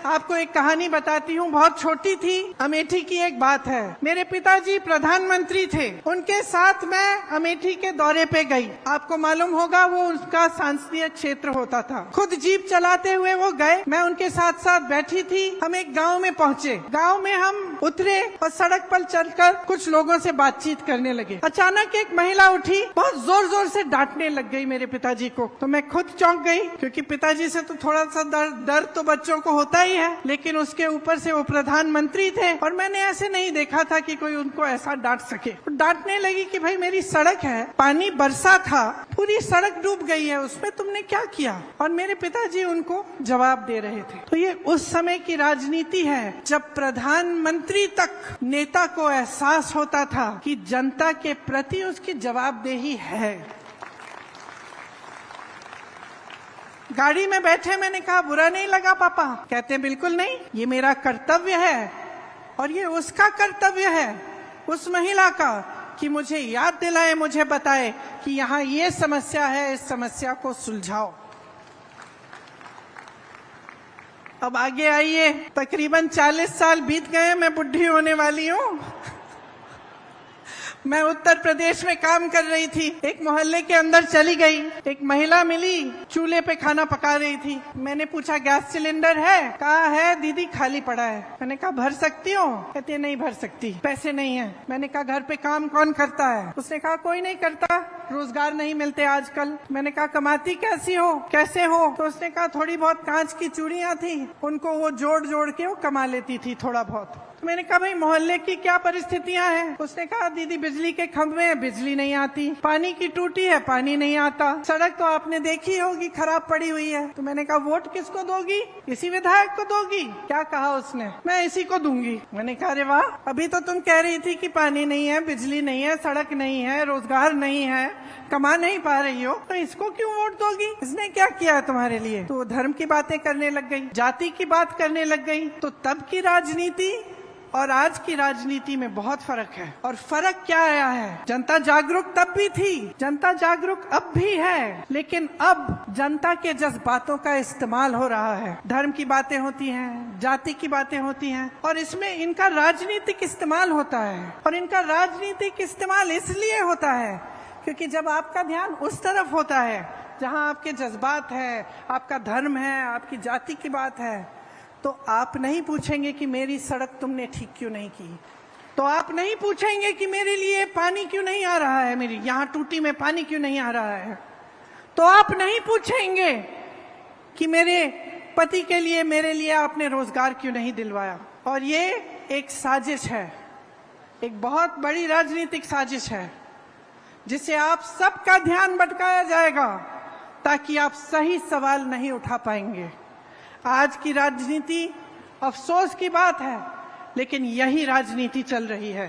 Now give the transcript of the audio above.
आपको एक कहानी बताती हूँ, बहुत छोटी थी। अमेठी की एक बात है। मेरे पिताजी प्रधानमंत्री थे, उनके साथ मैं अमेठी के दौरे पे गई। आपको मालूम होगा वो उनका संसदीय क्षेत्र होता था। खुद जीप चलाते हुए वो गए, मैं उनके साथ साथ बैठी थी। हम एक गाँव में पहुँचे। गाँव में हम उतरे और सड़क पर चलकर कुछ लोगों से बातचीत करने लगे। अचानक एक महिला उठी, बहुत जोर जोर से डांटने लग गई मेरे पिताजी को। तो मैं खुद चौंक गई, क्योंकि पिताजी से तो थोड़ा सा डर तो बच्चों को होता ही है, लेकिन उसके ऊपर से वो प्रधानमंत्री थे और मैंने ऐसे नहीं देखा था कि कोई उनको ऐसा डांट सके। डांटने लगी कि भाई मेरी सड़क है, पानी बरसा था, पूरी सड़क डूब गई है, उसमें तुमने क्या किया? और मेरे पिताजी उनको जवाब दे रहे थे। तो ये उस समय की राजनीति है जब प्रधानमंत्री तक नेता को एहसास होता था कि जनता के प्रति उसकी जवाबदेही है। गाड़ी में बैठे मैंने कहा बुरा नहीं लगा पापा? कहते बिल्कुल नहीं, ये मेरा कर्तव्य है और ये उसका कर्तव्य है, उस महिला का, कि मुझे याद दिलाए, मुझे बताए कि यहाँ ये समस्या है, इस समस्या को सुलझाओ। अब आगे आइए, तकरीबन 40 साल बीत गए, मैं बुढ़ी होने वाली हूँ। मैं उत्तर प्रदेश में काम कर रही थी। एक मोहल्ले के अंदर चली गई, एक महिला मिली, चूल्हे पे खाना पका रही थी। मैंने पूछा गैस सिलेंडर है? कहा है दीदी, खाली पड़ा है। मैंने कहा भर सकती हो? कहती नहीं भर सकती, पैसे नहीं है। मैंने कहा घर पे काम कौन करता है? उसने कहा कोई नहीं करता, रोजगार नहीं मिलते आजकल। मैंने कहा कमाती कैसी हो, कैसे हो? तो उसने कहा थोड़ी बहुत कांच की चूड़ियां थी, उनको वो जोड़ जोड़ के वो कमा लेती थी थोड़ा बहुत। तो मैंने कहा भाई मोहल्ले की क्या परिस्थितियां हैं? उसने कहा दीदी बिजली के खंभे हैं, बिजली नहीं आती, पानी की टूटी है, पानी नहीं आता, सड़क तो आपने देखी होगी खराब पड़ी हुई है। तो मैंने कहा वोट किसको दोगी? इसी विधायक को दोगी? क्या कहा उसने? मैं इसी को दूंगी। मैंने कहा अरे वाह, अभी तो तुम कह रही थी कि पानी नहीं है, बिजली नहीं है, सड़क नहीं है, रोजगार नहीं है, कमा नहीं पा रही हो, तो इसको क्यों वोट दोगी? इसने क्या किया तुम्हारे लिए? तो धर्म की बातें करने लग गई, जाति की बात करने लग गई। तो तब की राजनीति और आज की राजनीति में बहुत फर्क है। और फर्क क्या आया है? जनता जागरूक तब भी थी, जनता जागरूक अब भी है, लेकिन अब जनता के जज्बातों का इस्तेमाल हो रहा है। धर्म की बातें होती हैं, जाति की बातें होती हैं, और इसमें इनका राजनीतिक इस्तेमाल होता है। और इनका राजनीतिक इस्तेमाल इसलिए होता है क्योंकि जब आपका ध्यान उस तरफ होता है जहां आपके जज्बात है, आपका धर्म है, आपकी जाति की बात है, तो आप नहीं पूछेंगे कि मेरी सड़क तुमने ठीक क्यों नहीं की। तो आप नहीं पूछेंगे कि मेरे लिए पानी क्यों नहीं आ रहा है, मेरी यहाँ टूटी में पानी क्यों नहीं आ रहा है। तो आप नहीं पूछेंगे कि मेरे पति के लिए, मेरे लिए आपने रोजगार क्यों नहीं दिलवाया। और ये एक साजिश है, एक बहुत बड़ी राजनीतिक साजिश है, जिसे आप सबका ध्यान भटकाया जाएगा ताकि आप सही सवाल नहीं उठा पाएंगे। आज की राजनीति, अफसोस की बात है, लेकिन यही राजनीति चल रही है।